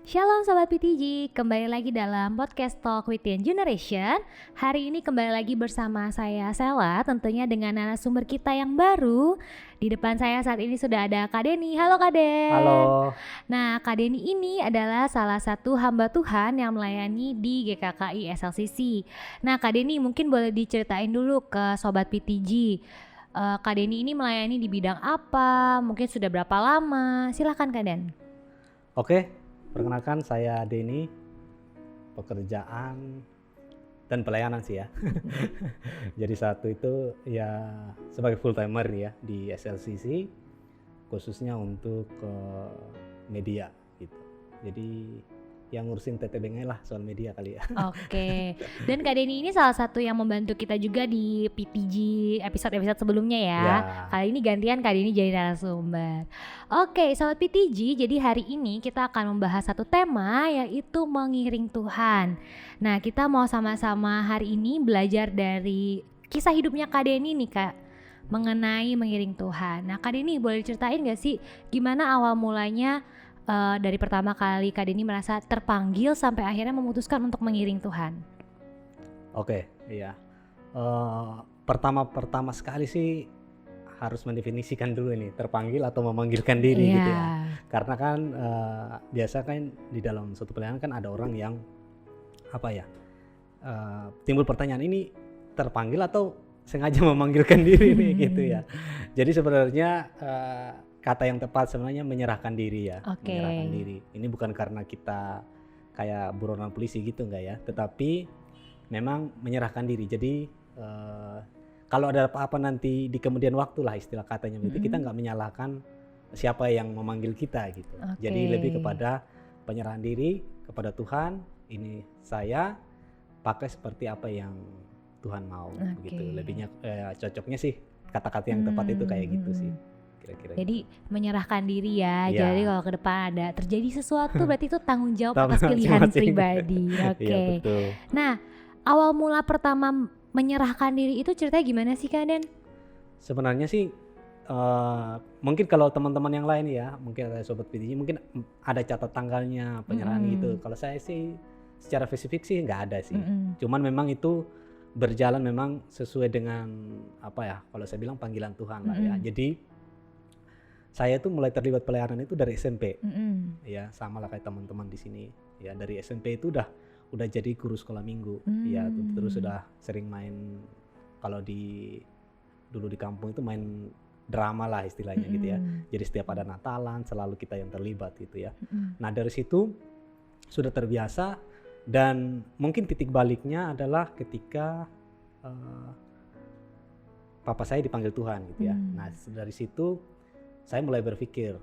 Shalom Sobat PTG, kembali lagi dalam podcast Talk with Young Generation. Hari ini kembali lagi bersama saya Sela, tentunya dengan narasumber kita yang baru. Di depan saya saat ini sudah ada Kak Denny. Halo Kak Den. Halo, Nah, Kak Denny ini adalah salah satu hamba Tuhan yang melayani di GKKI SLCC. Nah, Kak Denny mungkin boleh diceritain dulu ke Sobat PTG. Kak Denny ini melayani di bidang apa? Mungkin sudah berapa lama? Silahkan Kak Den. oke. Perkenalkan saya Denny, pekerjaan dan pelayanan sih ya. Jadi satu itu ya sebagai full timer ya di SLCC, khususnya untuk media gitu. Jadi yang ngurusin TTBNG lah soal media kali ya. Oke, dan Kak Denny ini salah satu yang membantu kita juga di PTG episode-episode sebelumnya ya. Ya, Kali ini gantian Kak Denny jadi narasumber. Oke, Sobat PTG, jadi hari ini kita akan membahas satu tema yaitu mengiring Tuhan. Nah, kita mau sama-sama hari ini belajar dari kisah hidupnya Kak Denny nih Kak, mengenai mengiring Tuhan. Nah, Kak Denny boleh ceritain gak sih gimana awal mulanya dari pertama kali Kak Denny merasa terpanggil sampai akhirnya memutuskan untuk mengiring Tuhan? oke, iya. Pertama sekali sih harus mendefinisikan dulu ini terpanggil atau memanggilkan diri gitu ya. Karena kan biasa kan di dalam suatu pelayanan kan ada orang yang apa ya, timbul pertanyaan ini terpanggil atau sengaja memanggilkan diri nih gitu ya. Jadi sebenarnya kata yang tepat sebenarnya menyerahkan diri ya. Oke. Menyerahkan diri. Ini bukan karena kita kayak buronan polisi gitu enggak ya, tetapi memang menyerahkan diri. Jadi kalau ada apa-apa nanti di kemudian waktu lah istilah katanya begitu, kita nggak menyalahkan siapa yang memanggil kita gitu. Jadi lebih kepada penyerahan diri kepada Tuhan. Ini saya pakai seperti apa yang Tuhan mau begitu. Lebihnya cocoknya sih kata-kata yang tepat itu kayak gitu sih kira-kira. Jadi menyerahkan diri ya. Ya. Jadi kalau ke depan ada terjadi sesuatu berarti itu tanggung jawab atas Tanggung pilihan masing-masing. pribadi. Oke. Iya betul. Nah, awal mula pertama menyerahkan diri itu ceritanya gimana sih Kak Den? Sebenarnya sih mungkin kalau teman-teman yang lain ya, mungkin ada sobat PTG mungkin ada catat tanggalnya penyerahan gitu. Kalau saya sih secara spesifik sih nggak ada sih. Cuman memang itu berjalan memang sesuai dengan apa ya, kalau saya bilang panggilan Tuhan lah ya. Jadi saya tuh mulai terlibat pelayanan itu dari SMP. Ya, sama lah kayak teman-teman di sini. Ya, dari SMP itu udah jadi guru sekolah minggu. Ya, terus sudah sering main kalau dulu di kampung itu main drama lah istilahnya gitu ya. Jadi setiap ada Natalan selalu kita yang terlibat gitu ya. Nah, dari situ sudah terbiasa dan mungkin titik baliknya adalah ketika papa saya dipanggil Tuhan gitu ya. Nah, dari situ saya mulai berpikir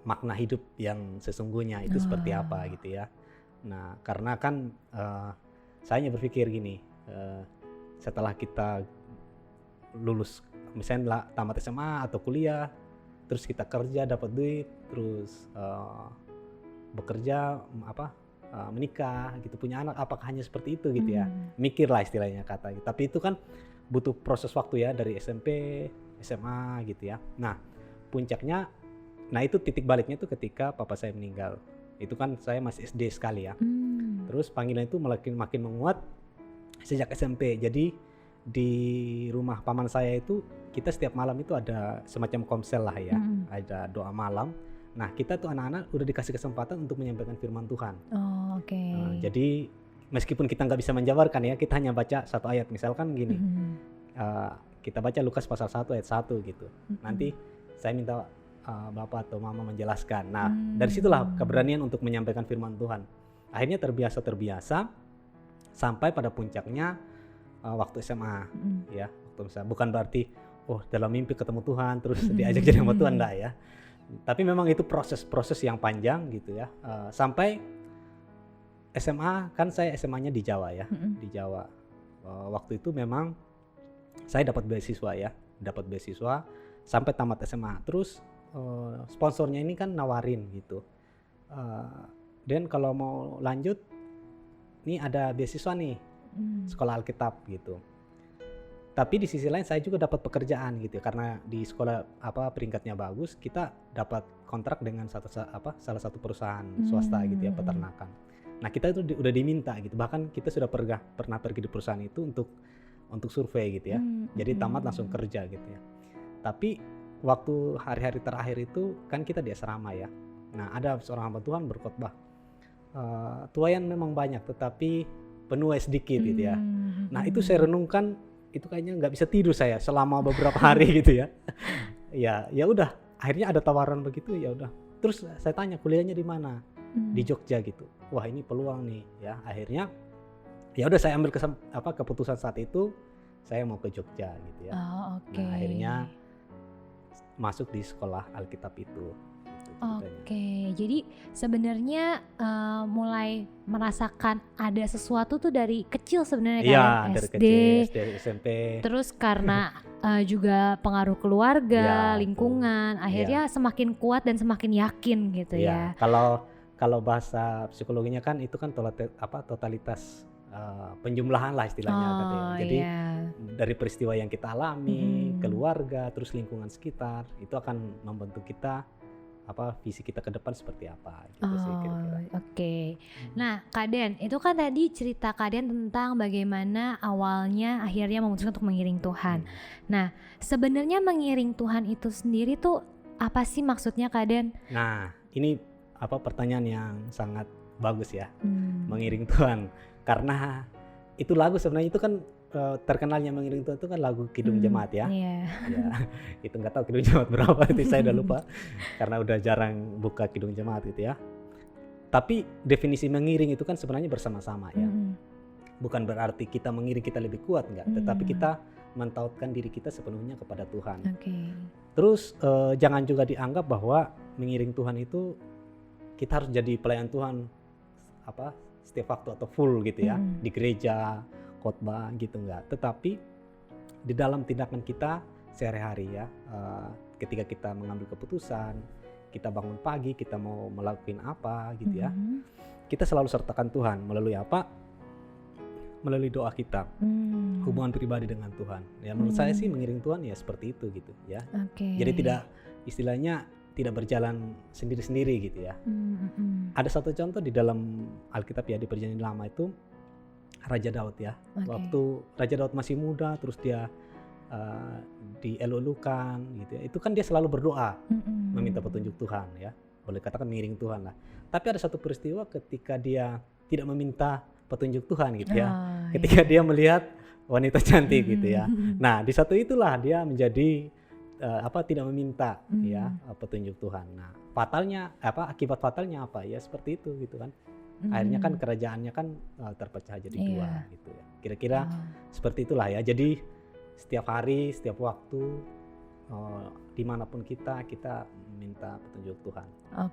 makna hidup yang sesungguhnya itu seperti apa gitu ya. Nah, karena kan saya hanya berpikir gini, setelah kita lulus misalnya tamat SMA atau kuliah, terus kita kerja dapat duit, terus bekerja menikah gitu, punya anak, apakah hanya seperti itu gitu ya. Mikir lah istilahnya kata gitu. Tapi itu kan butuh proses waktu ya dari SMP, SMA gitu ya. Nah, puncaknya, nah itu titik baliknya tuh ketika papa saya meninggal. Itu kan saya masih SD sekali ya. Terus panggilan itu makin menguat sejak SMP. Jadi di rumah paman saya itu kita setiap malam itu ada semacam komsel lah ya. Ada doa malam. Nah, kita tuh anak-anak udah dikasih kesempatan untuk menyampaikan firman Tuhan. Oh, oke. Jadi meskipun kita nggak bisa menjabarkan ya, kita hanya baca satu ayat. Misalkan gini, kita baca Lukas pasal 1 ayat 1 gitu. Nanti saya minta bapak atau mama menjelaskan. Nah, dari situlah keberanian untuk menyampaikan firman Tuhan. Akhirnya terbiasa sampai pada puncaknya waktu SMA ya. Waktu SMA. Bukan berarti dalam mimpi ketemu Tuhan terus diajak jadi sama Tuhan, enggak ya. Tapi memang itu proses yang panjang gitu ya. Sampai SMA, kan saya SMA-nya di Jawa ya. Di Jawa. Waktu itu memang saya dapat beasiswa sampai tamat SMA. Terus sponsornya ini kan nawarin gitu. Dan kalau mau lanjut, nih ada beasiswa nih, sekolah Alkitab gitu. Tapi di sisi lain saya juga dapat pekerjaan gitu ya, karena di sekolah peringkatnya bagus, kita dapat kontrak dengan salah satu perusahaan swasta gitu ya, peternakan. Nah kita itu udah diminta gitu, bahkan kita sudah pernah pergi di perusahaan itu untuk survei gitu ya. Jadi tamat langsung kerja gitu ya. Tapi waktu hari-hari terakhir itu kan kita di asrama ya. Nah ada seorang hamba Tuhan berkhotbah, tuayan memang banyak tetapi penuai sedikit gitu ya. Nah itu saya renungkan, itu kayaknya nggak bisa tidur saya selama beberapa hari gitu ya. Ya udah, akhirnya ada tawaran begitu, ya udah. Terus saya tanya kuliahnya di mana? Di Jogja gitu. Wah ini peluang nih ya. Akhirnya ya udah saya ambil keputusan saat itu, saya mau ke Jogja gitu ya. Oh, oke. Nah akhirnya masuk di sekolah Alkitab itu. Oke, jadi sebenarnya mulai merasakan ada sesuatu tuh dari kecil sebenarnya Iya, kan, dari SD, kecil, SD, SMP. terus karena juga pengaruh keluarga, Ya, lingkungan, akhirnya semakin kuat dan semakin yakin gitu ya. Kalau bahasa psikologinya kan itu kan totalitas penjumlahan lah istilahnya katanya. Jadi dari peristiwa yang kita alami, keluarga, terus lingkungan sekitar, itu akan membentuk kita visi kita ke depan seperti apa gitu sih kira-kira. Oke. Nah, Kak Den, itu kan tadi cerita Kak Den tentang bagaimana awalnya akhirnya memutuskan untuk mengiring Tuhan. Nah, sebenarnya mengiring Tuhan itu sendiri tuh apa sih maksudnya Kak Den? Nah, ini pertanyaan yang sangat bagus ya. Mengiring Tuhan. Karena itu lagu sebenarnya itu kan terkenalnya mengiring Tuhan itu kan lagu Kidung Jemaat ya. Iya. Ya, itu nggak tahu Kidung Jemaat berapa itu saya udah lupa karena udah jarang buka Kidung Jemaat gitu ya. Tapi definisi mengiring itu kan sebenarnya bersama-sama ya. Bukan berarti kita mengiring kita lebih kuat enggak, tetapi kita mentautkan diri kita sepenuhnya kepada Tuhan. Terus jangan juga dianggap bahwa mengiring Tuhan itu kita harus jadi pelayan Tuhan setiap waktu atau full gitu ya di gereja, khotbah gitu enggak. Tetapi di dalam tindakan kita sehari-hari ya, ketika kita mengambil keputusan, kita bangun pagi, kita mau melakukan apa gitu ya, kita selalu sertakan Tuhan melalui apa? Melalui doa kita, hubungan pribadi dengan Tuhan. Ya menurut saya sih mengiring Tuhan ya seperti itu gitu ya. Jadi tidak istilahnya tidak berjalan sendiri-sendiri gitu ya. Ada satu contoh di dalam Alkitab ya, di Perjanjian Lama itu Raja Daud ya. Waktu Raja Daud masih muda, terus dia dielulukan gitu ya. Itu kan dia selalu berdoa, meminta petunjuk Tuhan ya. Boleh katakan mengiring Tuhan lah. Tapi ada satu peristiwa ketika dia tidak meminta petunjuk Tuhan gitu ya. Ketika dia melihat wanita cantik gitu ya. Nah, di satu itulah dia menjadi tidak meminta ya petunjuk Tuhan. Nah, akibat fatalnya apa? Ya seperti itu gitu kan. Akhirnya kan kerajaannya kan terpecah jadi dua gitu ya. Kira-kira seperti itulah ya. Jadi setiap hari, setiap waktu, dimanapun kita minta petunjuk Tuhan.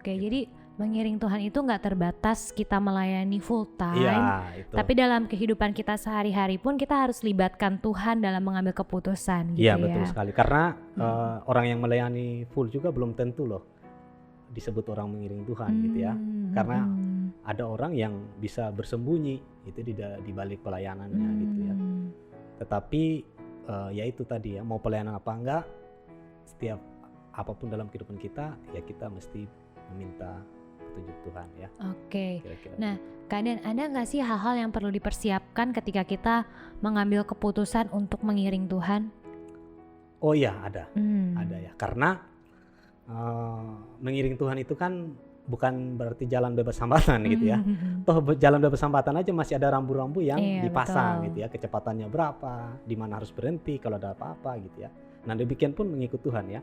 Gitu. Jadi mengiring Tuhan itu nggak terbatas kita melayani full time, itu. tapi dalam kehidupan kita sehari-hari pun kita harus libatkan Tuhan dalam mengambil keputusan gitu ya. Iya betul sekali, karena orang yang melayani full juga belum tentu loh disebut orang mengiring Tuhan gitu ya. Karena ada orang yang bisa bersembunyi itu di balik pelayanannya gitu ya. Tetapi ya itu tadi ya, mau pelayanan apa enggak, setiap apapun dalam kehidupan kita ya kita mesti meminta petunjuk Tuhan ya. Kira-kira. Nah, Kak Den, ada nggak sih hal-hal yang perlu dipersiapkan ketika kita mengambil keputusan untuk mengiring Tuhan? Oh iya ada ya. Karena mengiring Tuhan itu kan bukan berarti jalan bebas hambatan gitu ya. Toh jalan bebas hambatan aja masih ada rambu-rambu yang dipasang gitu ya. Kecepatannya berapa, di mana harus berhenti kalau ada apa-apa gitu ya. Nah demikian pun mengikut Tuhan ya.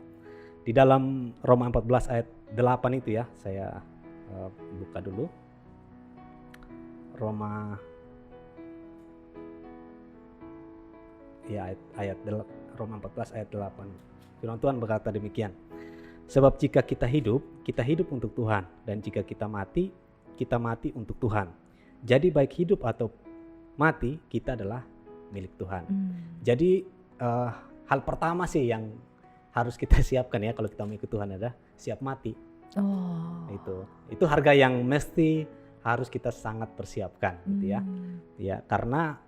Di dalam Roma 14 ayat 8 itu ya, saya buka dulu. Roma ya Roma 14 ayat 8. Firman Tuhan berkata demikian. Sebab jika kita hidup untuk Tuhan, dan jika kita mati untuk Tuhan. Jadi baik hidup atau mati, kita adalah milik Tuhan. Jadi hal pertama sih yang harus kita siapkan ya kalau kita mengikut Tuhan adalah siap mati. Itu harga yang mesti harus kita sangat persiapkan gitu ya. Ya karena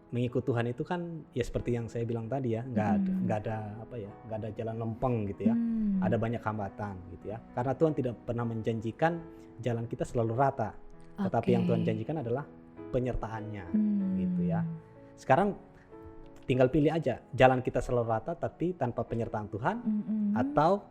mengikut Tuhan itu kan ya seperti yang saya bilang tadi ya, nggak ada jalan lempeng gitu ya. Ada banyak hambatan gitu ya. Karena Tuhan tidak pernah menjanjikan jalan kita selalu rata, tetapi yang Tuhan janjikan adalah penyertaannya gitu ya. Sekarang tinggal pilih aja, jalan kita selalu rata tapi tanpa penyertaan Tuhan, atau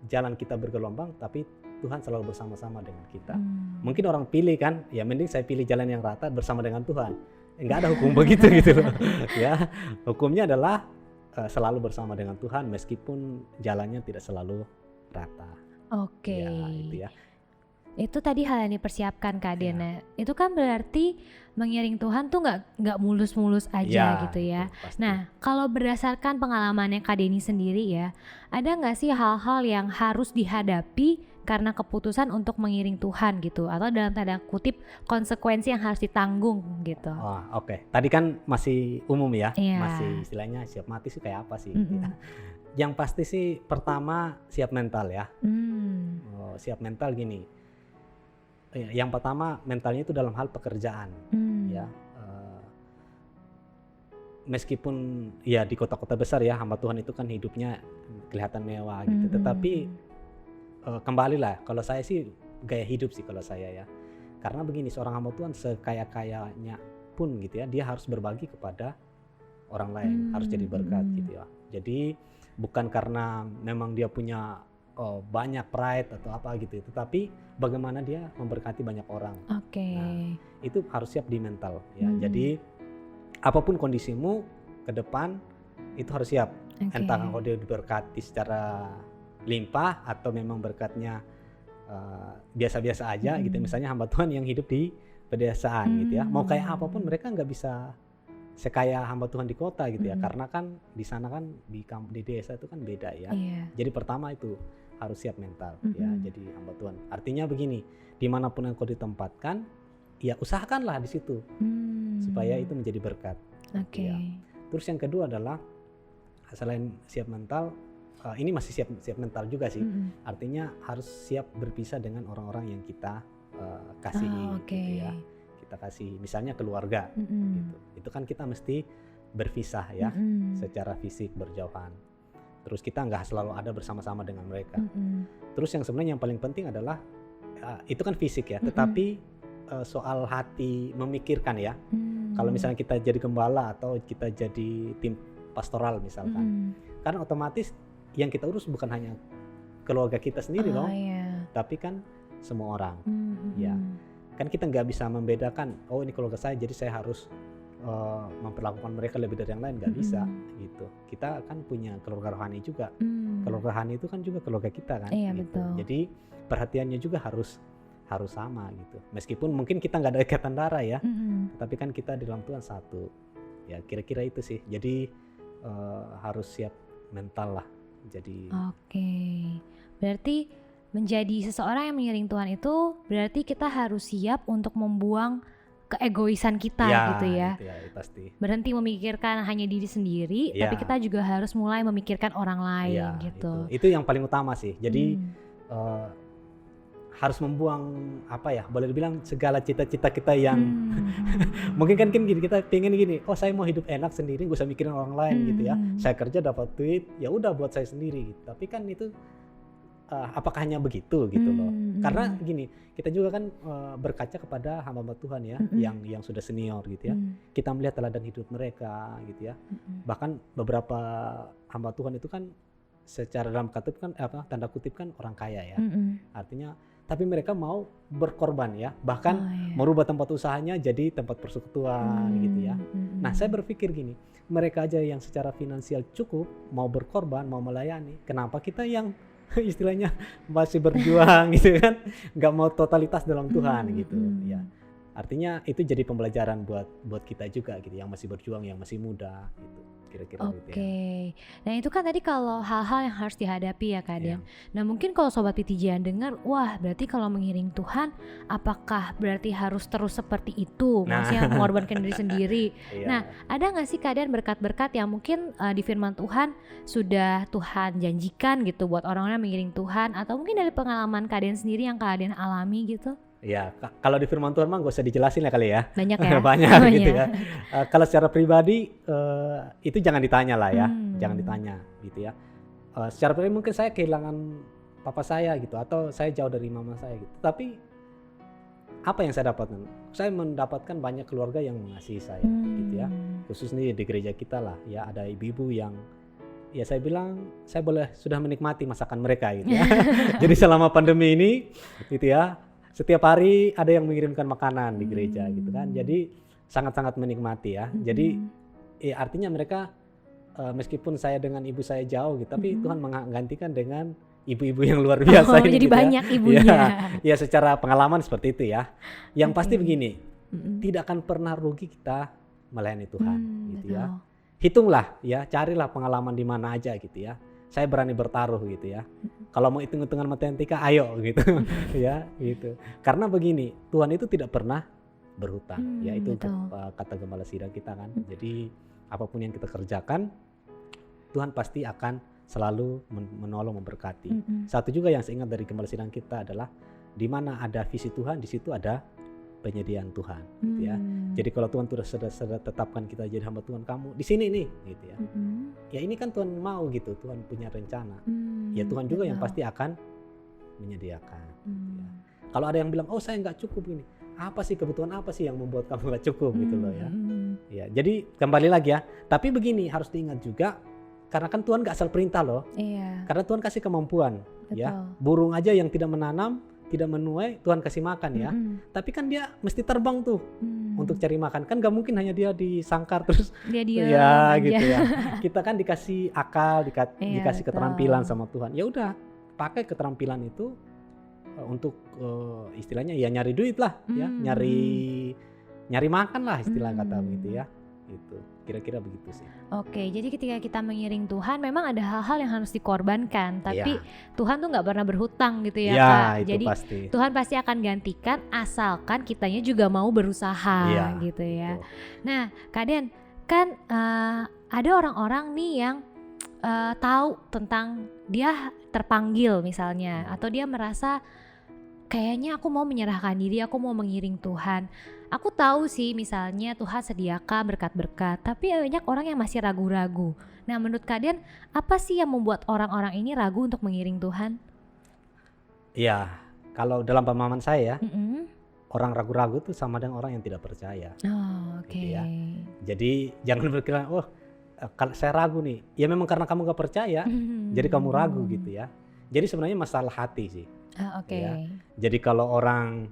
jalan kita bergelombang tapi Tuhan selalu bersama-sama dengan kita. Mungkin orang pilih kan, ya mending saya pilih jalan yang rata bersama dengan Tuhan. Nggak ada hukum begitu gitu loh. Ya, hukumnya adalah selalu bersama dengan Tuhan meskipun jalannya tidak selalu rata. Oke. Ya, itu ya. Itu tadi hal yang dipersiapkan Kak Den. Ya. Itu kan berarti mengiring Tuhan tuh nggak mulus-mulus aja gitu ya. Nah, kalau berdasarkan pengalamannya Kak Denny sendiri ya, ada nggak sih hal-hal yang harus dihadapi karena keputusan untuk mengiring Tuhan gitu, atau dalam tanda kutip konsekuensi yang harus ditanggung gitu? Oh, oke. Tadi kan masih umum ya, masih istilahnya siap mati sih kayak apa sih? Ya. Yang pasti sih pertama siap mental ya. Siap mental gini. Yang pertama mentalnya itu dalam hal pekerjaan ya. Meskipun ya di kota-kota besar ya hamba Tuhan itu kan hidupnya kelihatan mewah gitu, tetapi kembalilah, kalau saya sih gaya hidup sih kalau saya ya. Karena begini, seorang hamba Tuhan sekaya-kayanya pun gitu ya, dia harus berbagi kepada orang lain, harus jadi berkat gitu ya. Jadi bukan karena memang dia punya banyak pride atau apa gitu, tetapi bagaimana dia memberkati banyak orang. Nah, itu harus siap di mental ya. Jadi apapun kondisimu ke depan itu harus siap. Entah kalau dia diberkati secara limpah atau memang berkatnya biasa-biasa aja gitu. Misalnya hamba Tuhan yang hidup di pedesaan gitu ya, mau kayak apapun mereka nggak bisa sekaya hamba Tuhan di kota gitu ya, karena kan di sana kan di desa itu kan beda ya. Jadi pertama itu harus siap mental ya, jadi hamba Tuhan. Artinya begini, dimanapun engkau ditempatkan ya usahakanlah di situ supaya itu menjadi berkat. Ya. Terus yang kedua adalah selain siap mental, ini masih siap mental juga sih. Artinya harus siap berpisah dengan orang-orang yang kita kasihi gitu ya. Kita kasih misalnya keluarga gitu. Itu kan kita mesti berpisah ya, secara fisik berjauhan. Terus kita nggak selalu ada bersama-sama dengan mereka. Terus yang sebenarnya yang paling penting adalah itu kan fisik ya, tetapi soal hati memikirkan ya. Kalau misalnya kita jadi gembala atau kita jadi tim pastoral misalkan, kan otomatis yang kita urus bukan hanya keluarga kita sendiri loh, tapi kan semua orang. Ya, kan kita nggak bisa membedakan, oh ini keluarga saya jadi saya harus memperlakukan mereka lebih dari yang lain, nggak bisa gitu. Kita kan punya keluarga rohani juga. Keluarga rohani itu kan juga keluarga kita kan. Gitu. Betul. Jadi perhatiannya juga harus sama gitu. Meskipun mungkin kita nggak ada ikatan darah ya, tapi kan kita di dalam Tuhan satu. Ya kira-kira itu sih. Jadi harus siap mental lah. Jadi. Berarti menjadi seseorang yang mengiring Tuhan itu berarti kita harus siap untuk membuang keegoisan kita gitu ya. Gitu ya, pasti. Berhenti memikirkan hanya diri sendiri, tapi kita juga harus mulai memikirkan orang lain gitu. Itu yang paling utama sih. Jadi harus membuang apa ya, boleh dibilang segala cita-cita kita yang mungkin kan gini, kita pengen gini, oh saya mau hidup enak sendiri, gak usah mikirin orang lain gitu ya. Saya kerja dapat duit, ya udah buat saya sendiri gitu. Tapi kan itu apakah hanya begitu gitu loh. Karena gini, kita juga kan berkaca kepada hamba-hamba Tuhan ya, yang sudah senior gitu ya. Kita melihat teladan hidup mereka gitu ya. Bahkan beberapa hamba Tuhan itu kan secara dalam kutip kan tanda kutip kan orang kaya ya. Artinya tapi mereka mau berkorban ya, bahkan merubah tempat usahanya jadi tempat persekutuan gitu ya. Nah saya berpikir gini, mereka aja yang secara finansial cukup mau berkorban, mau melayani, kenapa kita yang istilahnya masih berjuang gitu kan, nggak mau totalitas dalam Tuhan gitu ya. Artinya itu jadi pembelajaran buat kita juga gitu, yang masih berjuang, yang masih muda gitu. Kira-kira gitu ya. Nah itu kan tadi kalau hal-hal yang harus dihadapi ya Kak Den. Nah mungkin kalau Sobat PTJ dengar, wah berarti kalau mengiring Tuhan apakah berarti harus terus seperti itu, maksudnya mengorbankan diri sendiri. Nah ada gak sih Kak Den berkat-berkat yang mungkin di firman Tuhan sudah Tuhan janjikan gitu buat orang-orang yang mengiring Tuhan, atau mungkin dari pengalaman Kak Den sendiri yang Kak Den alami gitu? Ya, kalau di firman Tuhan mah gak usah dijelasin ya kali ya. Banyak ya? Banyak Oh, gitu iya. ya. Kalau secara pribadi itu jangan ditanya lah ya, Hmm. jangan ditanya gitu ya. Secara pribadi mungkin saya kehilangan papa saya gitu, atau saya jauh dari mama saya gitu. Tapi apa yang saya dapatkan? Saya mendapatkan banyak keluarga yang mengasihi saya gitu ya. Khususnya di gereja kita lah ya, ada ibu-ibu yang ya saya bilang saya sudah menikmati masakan mereka gitu ya. Jadi selama pandemi ini gitu ya, setiap hari ada yang mengirimkan makanan di gereja gitu kan. Jadi sangat-sangat menikmati ya. Jadi artinya mereka meskipun saya dengan ibu saya jauh gitu, tapi Tuhan menggantikan dengan ibu-ibu yang luar biasa ini Jadi gitu banyak ya. ibunya. Ya secara pengalaman seperti itu ya. Yang Oke. pasti begini, tidak akan pernah rugi kita melayani Tuhan gitu ya. Betul. Hitunglah ya, carilah pengalaman di mana aja gitu ya. Saya berani bertaruh gitu ya. Kalau mau hitung-hitungan matematika, ayo gitu ya gitu. Karena begini, Tuhan itu tidak pernah berhutang ya, itu Betul. kata gembala sidang kita kan. Jadi apapun yang kita kerjakan, Tuhan pasti akan selalu menolong, memberkati. Satu juga yang saya ingat dari gembala sidang kita adalah di mana ada visi Tuhan, di situ ada penyediaan Tuhan gitu ya. Jadi kalau Tuhan sudah tetapkan kita jadi hamba Tuhan, kamu di sini nih gitu ya. Ya ini kan Tuhan mau gitu, Tuhan punya rencana. Ya Tuhan juga yang pasti akan menyediakan. Ya. Kalau ada yang bilang, oh saya nggak cukup ini, apa sih kebutuhan apa sih yang membuat kamu nggak cukup gitu loh ya. Ya jadi kembali lagi ya. Tapi begini, harus diingat juga, karena kan Tuhan nggak asal perintah loh. Iya. Karena Tuhan kasih kemampuan. Betul. Ya burung aja yang tidak menanam, tidak menuai, Tuhan kasih makan ya. Tapi kan dia mesti terbang tuh untuk cari makan. Kan gak mungkin hanya dia disangkar terus Dia diam ya aja. gitu ya. Kita kan dikasih akal, Iya, dikasih betul. keterampilan sama Tuhan. Ya udah, pakai keterampilan itu untuk istilahnya ya nyari duit lah ya, nyari makan lah istilah kata begitu ya. Itu kira-kira begitu sih. Oke, jadi ketika kita mengiring Tuhan, memang ada hal-hal yang harus dikorbankan, tapi Ya. Tuhan tuh nggak pernah berhutang gitu ya, Ya, Kak. itu Jadi pasti. Tuhan pasti akan gantikan asalkan kitanya juga mau berusaha Iya, gitu ya. betul. Nah, Kak Den, kan ada orang-orang nih yang tahu tentang dia terpanggil misalnya, atau dia merasa kayaknya aku mau menyerahkan diri, aku mau mengiring Tuhan. Aku tahu sih misalnya Tuhan sediakan berkat-berkat, tapi banyak orang yang masih ragu-ragu. Nah, menurut kalian apa sih yang membuat orang-orang ini ragu untuk mengiring Tuhan? Ya, kalau dalam pemahaman saya ya, Mm-mm. orang ragu-ragu itu sama dengan orang yang tidak percaya. Oh, oke. Gitu ya. Jadi jangan berkira, oh kalau saya ragu nih, ya memang karena kamu gak percaya, jadi kamu ragu gitu ya. Jadi sebenarnya masalah hati sih. Ah, oke. Ya. Jadi kalau orang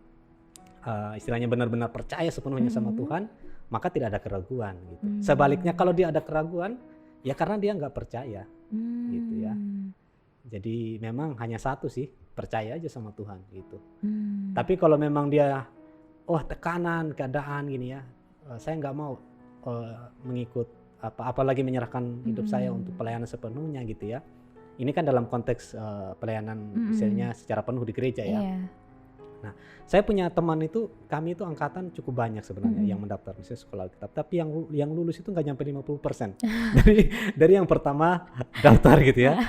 istilahnya benar-benar percaya sepenuhnya sama Tuhan, maka tidak ada keraguan gitu. Sebaliknya kalau dia ada keraguan, ya karena dia nggak percaya gitu ya. Jadi memang hanya satu sih, percaya aja sama Tuhan gitu. Tapi kalau memang dia, tekanan keadaan gini ya, saya nggak mau mengikut apalagi menyerahkan hidup saya untuk pelayanan sepenuhnya gitu ya. Ini kan dalam konteks pelayanan misalnya secara penuh di gereja ya. Iya. Nah, saya punya teman itu, kami itu angkatan cukup banyak sebenarnya yang mendaftar misalnya sekolah Alkitab, tapi yang lulus itu nggak nyampe 50%. dari yang pertama daftar gitu ya.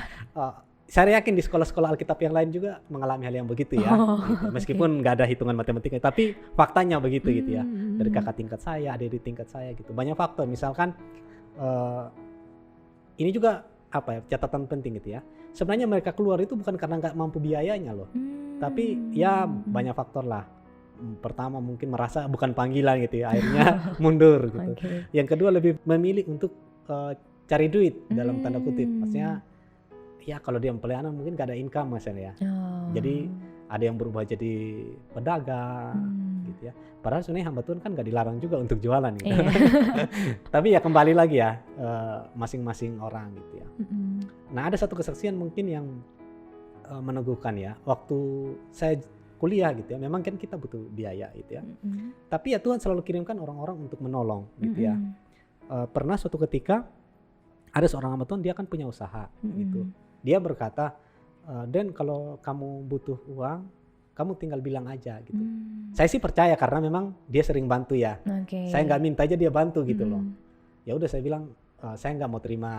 Saya yakin di sekolah-sekolah Alkitab yang lain juga mengalami hal yang begitu ya. Gitu. Meskipun nggak ada hitungan matematika, tapi faktanya begitu gitu ya. Dari kakak tingkat saya, adik tingkat saya gitu. Banyak faktor, misalkan ini juga catatan penting gitu ya. Sebenarnya mereka keluar itu bukan karena nggak mampu biayanya loh, tapi ya banyak faktor lah. Pertama mungkin merasa bukan panggilan gitu ya, akhirnya mundur gitu. Okay. Yang kedua lebih memilih untuk cari duit dalam tanda kutip, maksudnya ya kalau dia pelayanan mungkin gak ada income misalnya ya. Jadi ada yang berubah jadi pedagang gitu ya. Padahal sebenarnya hamba Tuhan kan gak dilarang juga untuk jualan gitu. Tapi ya kembali lagi ya, masing-masing orang gitu ya. Nah ada satu kesaksian mungkin yang meneguhkan ya. Waktu saya kuliah gitu ya, memang kan kita butuh biaya gitu ya. Tapi ya Tuhan selalu kirimkan orang-orang untuk menolong gitu ya. Pernah suatu ketika ada seorang hamba Tuhan, dia kan punya usaha gitu. Dia berkata, Dan kalau kamu butuh uang, kamu tinggal bilang aja gitu. Saya sih percaya karena memang dia sering bantu ya. Saya nggak minta aja dia bantu gitu loh. Ya udah saya bilang, saya nggak mau terima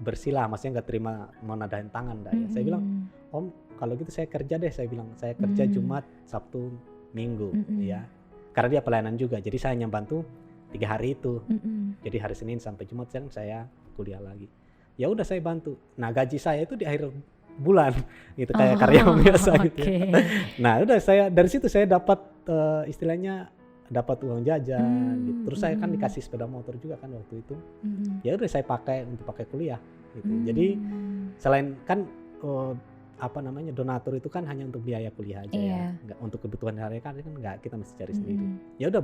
bersilah, maksudnya nggak terima mau nadahin tangan dah ya. Saya bilang, Om kalau gitu saya kerja deh, saya bilang saya kerja Jumat, Sabtu, Minggu ya. Karena dia pelayanan juga, jadi saya hanya bantu 3 hari itu. Jadi hari Senin sampai Jumat saya kuliah lagi. Ya udah saya bantu. Nah gaji saya itu di akhir bulan gitu, kayak karyawan biasa gitu ya. Nah udah dari situ saya dapat istilahnya dapat uang jajan gitu. Terus saya kan dikasih sepeda motor juga kan waktu itu. Ya udah saya pakai untuk pakai kuliah gitu. Jadi selain kan donatur itu kan hanya untuk biaya kuliah aja ya. Nggak untuk kebutuhan hari kan nggak, kita mesti cari sendiri. Ya udah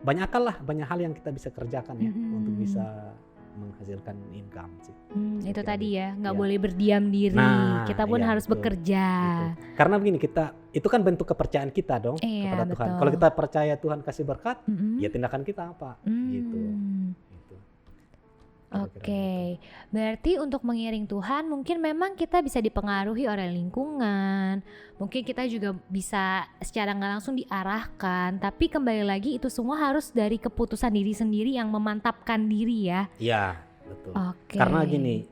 banyak hal yang kita bisa kerjakan ya untuk bisa menghasilkan income sih. Itu tadi ya, nggak boleh berdiam diri. Kita pun harus bekerja. Gitu. Karena begini, itu kan bentuk kepercayaan kita dong kepada Tuhan. Kalau kita percaya Tuhan kasih berkat, ya tindakan kita apa? Gitu. Oke, berarti untuk mengiring Tuhan mungkin memang kita bisa dipengaruhi oleh lingkungan, mungkin kita juga bisa secara nggak langsung diarahkan, tapi kembali lagi itu semua harus dari keputusan diri sendiri yang memantapkan diri ya. Iya, betul. Karena gini,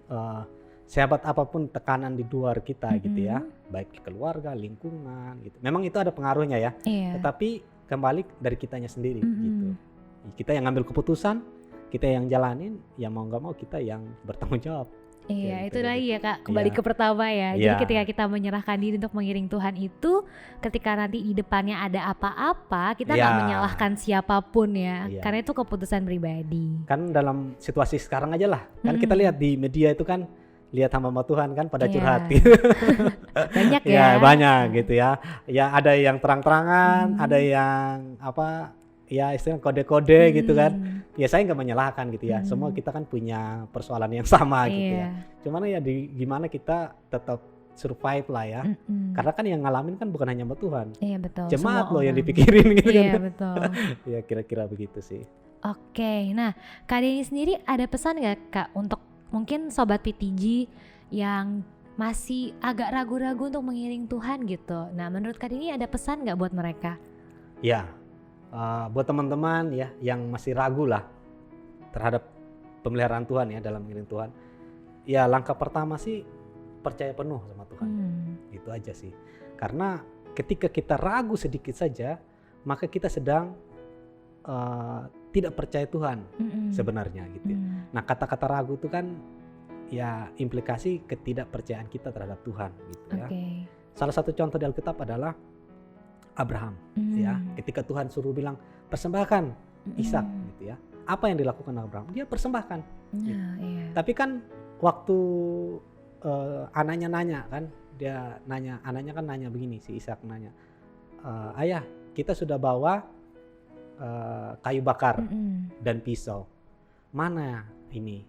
sahabat apapun tekanan di luar kita gitu ya, baik keluarga, lingkungan gitu, memang itu ada pengaruhnya ya, tetapi kembali dari kitanya sendiri gitu. Kita yang ngambil keputusan, kita yang jalanin, ya mau nggak mau kita yang bertanggung jawab. Iya, itu lagi ya Kak, kembali ke pertama ya. Jadi ketika kita menyerahkan diri untuk mengiring Tuhan itu, ketika nanti di depannya ada apa-apa, kita nggak menyalahkan siapapun ya, karena itu keputusan pribadi. Kan dalam situasi sekarang aja lah, kan kita lihat di media itu kan, lihat hamba Tuhan kan pada curhat gitu. Banyak ya. Banyak gitu ya. Ya ada yang terang-terangan, ada yang ya istilahnya kode-kode gitu kan. Ya saya nggak menyalahkan gitu ya. Semua kita kan punya persoalan yang sama gitu ya. Cuman ya gimana kita tetap survive lah ya. Karena kan yang ngalamin kan bukan hanya Mbak Tuhan. Iya betul. Jemaat loh yang dipikirin gitu kan. Iya betul. Ya kira-kira begitu sih. Oke, nah Kak Denny sendiri ada pesan nggak Kak untuk mungkin Sobat PTG yang masih agak ragu-ragu untuk mengiring Tuhan gitu. Nah menurut Kak Denny ada pesan nggak buat mereka? Ya. Buat teman-teman ya yang masih ragu lah terhadap pemeliharaan Tuhan ya dalam mengiring Tuhan, ya langkah pertama sih percaya penuh sama Tuhan. Itu aja sih, karena ketika kita ragu sedikit saja maka kita sedang tidak percaya Tuhan sebenarnya gitu ya. Nah kata-kata ragu itu kan ya implikasi ketidakpercayaan kita terhadap Tuhan gitu ya. Salah satu contoh di Alkitab adalah Abraham ya, ketika Tuhan suruh bilang persembahkan Ishak gitu ya, apa yang dilakukan Abraham? Dia persembahkan gitu. Tapi kan waktu anaknya nanya kan, anaknya kan nanya begini, si Ishak nanya, ayah kita sudah bawa kayu bakar dan pisau, mana ini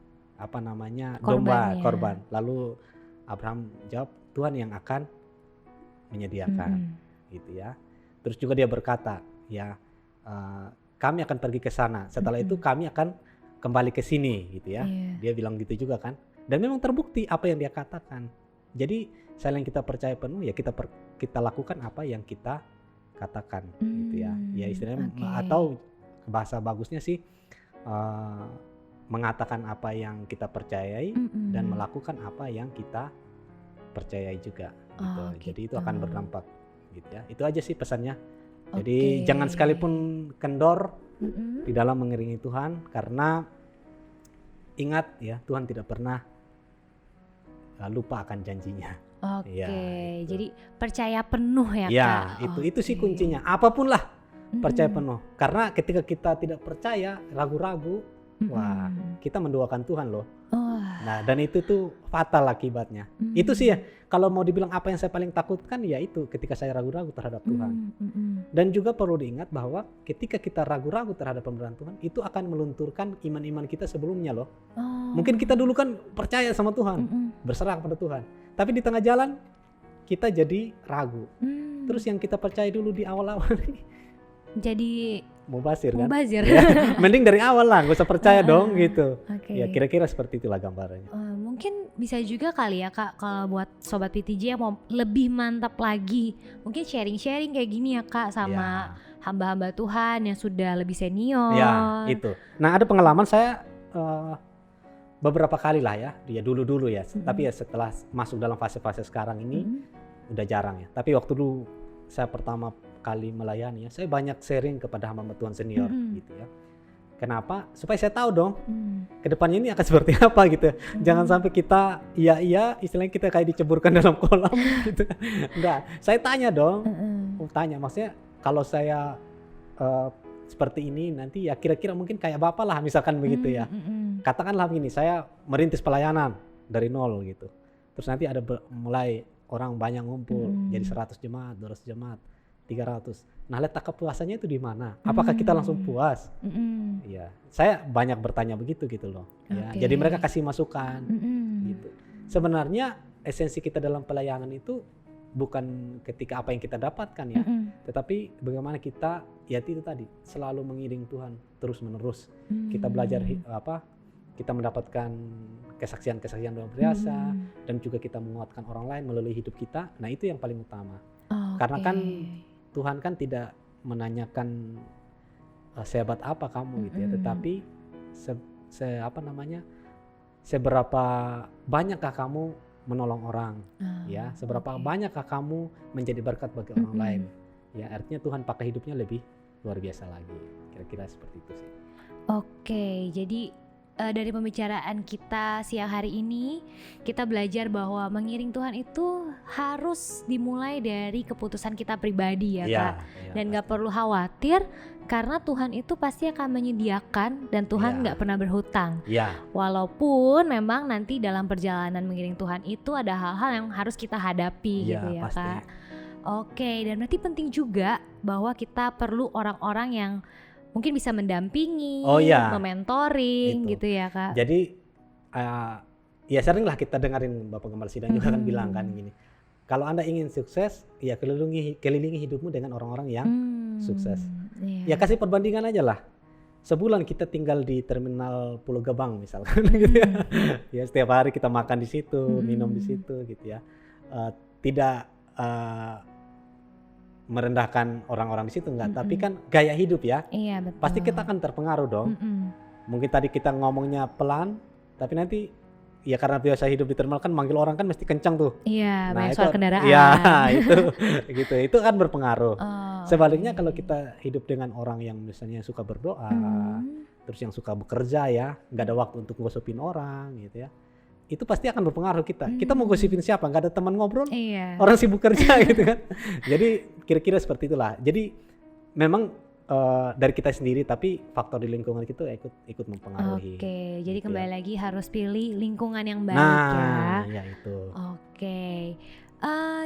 domba korban? Lalu Abraham jawab, Tuhan yang akan menyediakan gitu ya. Terus juga dia berkata, ya kami akan pergi ke sana. Setelah itu kami akan kembali ke sini, gitu ya. Dia bilang gitu juga kan. Dan memang terbukti apa yang dia katakan. Jadi selain kita percaya penuh, ya kita lakukan apa yang kita katakan, gitu ya. Ya istilahnya atau bahasa bagusnya sih mengatakan apa yang kita percayai dan melakukan apa yang kita percayai juga. Gitu. Jadi itu akan berdampak. Gitu ya. Itu aja sih pesannya. Jadi jangan sekalipun kendor di dalam mengiringi Tuhan, karena ingat ya Tuhan tidak pernah lupa akan janjinya. Jadi percaya penuh ya Kak. Itu sih kuncinya. Apapun lah percaya penuh. Karena ketika kita tidak percaya, ragu-ragu, wah kita mendoakan Tuhan loh. Nah dan itu tuh fatal akibatnya. Itu sih ya, kalau mau dibilang apa yang saya paling takutkan, ya itu ketika saya ragu-ragu terhadap Tuhan. Dan juga perlu diingat bahwa ketika kita ragu-ragu terhadap pemeliharaan Tuhan, itu akan melunturkan iman-iman kita sebelumnya loh. Mungkin kita dulu kan percaya sama Tuhan, berserah kepada Tuhan, tapi di tengah jalan kita jadi ragu. Terus yang kita percaya dulu di awal-awal jadi mubazir kan? Ya, mending dari awal lah, gak usah percaya dong gitu. Ya kira-kira seperti itulah gambarannya. Mungkin bisa juga kali ya Kak, kalau buat Sobat PTJ yang mau lebih mantap lagi, mungkin sharing-sharing kayak gini ya Kak sama hamba-hamba Tuhan yang sudah lebih senior. Ya itu. Nah ada pengalaman saya beberapa kali lah ya dulu ya. Tapi ya setelah masuk dalam fase-fase sekarang ini udah jarang ya. Tapi waktu dulu saya pertama kali melayani ya, saya banyak sharing kepada hamba Tuhan senior gitu ya. Kenapa? Supaya saya tahu dong kedepannya ini akan seperti apa gitu. Jangan sampai kita iya istilahnya kita kayak diceburkan dalam kolam gitu. Enggak, saya tanya dong. Tanya maksudnya kalau saya seperti ini nanti ya kira-kira mungkin kayak Bapak lah misalkan begitu ya. Katakanlah begini, saya merintis pelayanan dari nol gitu. Terus nanti ada mulai orang banyak ngumpul jadi 100 jemaat, 200 jemaat, 300. Nah, letak kepuasannya itu di mana? Apakah kita langsung puas? Iya, saya banyak bertanya begitu gitu loh. Ya, jadi mereka kasih masukan gitu. Sebenarnya esensi kita dalam pelayanan itu bukan ketika apa yang kita dapatkan ya, tetapi bagaimana kita ya itu tadi selalu mengiring Tuhan terus menerus. Kita belajar kita mendapatkan kesaksian-kesaksian luar biasa dan juga kita menguatkan orang lain melalui hidup kita. Nah, itu yang paling utama. Karena kan Tuhan kan tidak menanyakan sehebat apa kamu gitu ya, tetapi seberapa banyakkah kamu menolong orang, ya, seberapa banyakkah kamu menjadi berkat bagi orang lain, ya, artinya Tuhan pakai hidupnya lebih luar biasa lagi, kira-kira seperti itu sih. Oke, jadi dari pembicaraan kita siang hari ini, kita belajar bahwa mengiring Tuhan itu harus dimulai dari keputusan kita pribadi ya Kak. Dan gak perlu khawatir karena Tuhan itu pasti akan menyediakan dan Tuhan gak pernah berhutang. Walaupun memang nanti dalam perjalanan mengiring Tuhan itu ada hal-hal yang harus kita hadapi gitu ya pasti. Kak. Oke, dan berarti penting juga bahwa kita perlu orang-orang yang mungkin bisa mendampingi, mementoring gitu ya Kak. Jadi ya seringlah kita dengerin Bapak Gembala Sidang juga kan bilang kan gini, kalau Anda ingin sukses, ya kelilingi hidupmu dengan orang-orang yang sukses. Ya kasih perbandingan aja lah. Sebulan kita tinggal di terminal Pulau Gebang misalkan gitu ya. Ya setiap hari kita makan di situ, minum di situ gitu ya. Tidak merendahkan orang-orang di situ enggak, tapi kan gaya hidup ya. Iya, betul. Pasti kita akan terpengaruh dong. Mungkin tadi kita ngomongnya pelan, tapi nanti ya karena biasa hidup di terminal kan manggil orang kan mesti kencang tuh. Iya, banyak suara kendaraan. Iya, itu gitu. Itu kan berpengaruh. Sebaliknya kalau kita hidup dengan orang yang misalnya suka berdoa, terus yang suka bekerja ya, nggak ada waktu untuk ngosipin orang gitu ya. Itu pasti akan berpengaruh kita. Kita mau gosipin siapa? Nggak ada teman ngobrol, orang sibuk kerja gitu kan. Jadi kira-kira seperti itulah. Jadi memang dari kita sendiri, tapi faktor di lingkungan kita ikut mempengaruhi. Oke, jadi kembali lagi harus pilih lingkungan yang baik ya itu. Oke.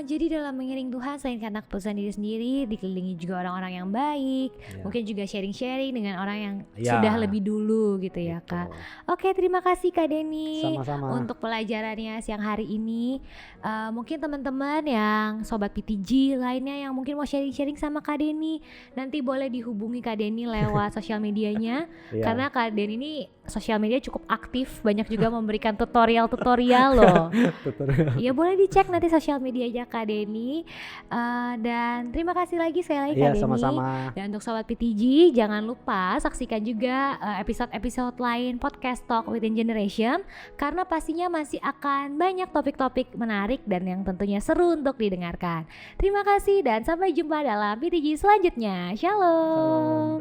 Jadi dalam mengiring Tuhan, selain karena keputusan diri sendiri, dikelilingi juga orang-orang yang baik, mungkin juga sharing-sharing dengan orang yang sudah lebih dulu gitu ya Kak. Oke, terima kasih Kak Denny untuk pelajarannya siang hari ini. Mungkin teman-teman yang Sobat PTG lainnya yang mungkin mau sharing-sharing sama Kak Denny, nanti boleh dihubungi Kak Denny lewat sosial medianya. Karena Kak Denny ini sosial media cukup aktif, banyak juga memberikan tutorial loh. Ya boleh dicek nanti sosial media aja Kak Denny. Dan terima kasih lagi sekali lagi Kak Denny. Sama-sama. Dan untuk Sobat PTG, jangan lupa saksikan juga episode-episode lain podcast Talk Within Generation, karena pastinya masih akan banyak topik-topik menarik dan yang tentunya seru untuk didengarkan. Terima kasih dan sampai jumpa dalam PTG selanjutnya. Shalom.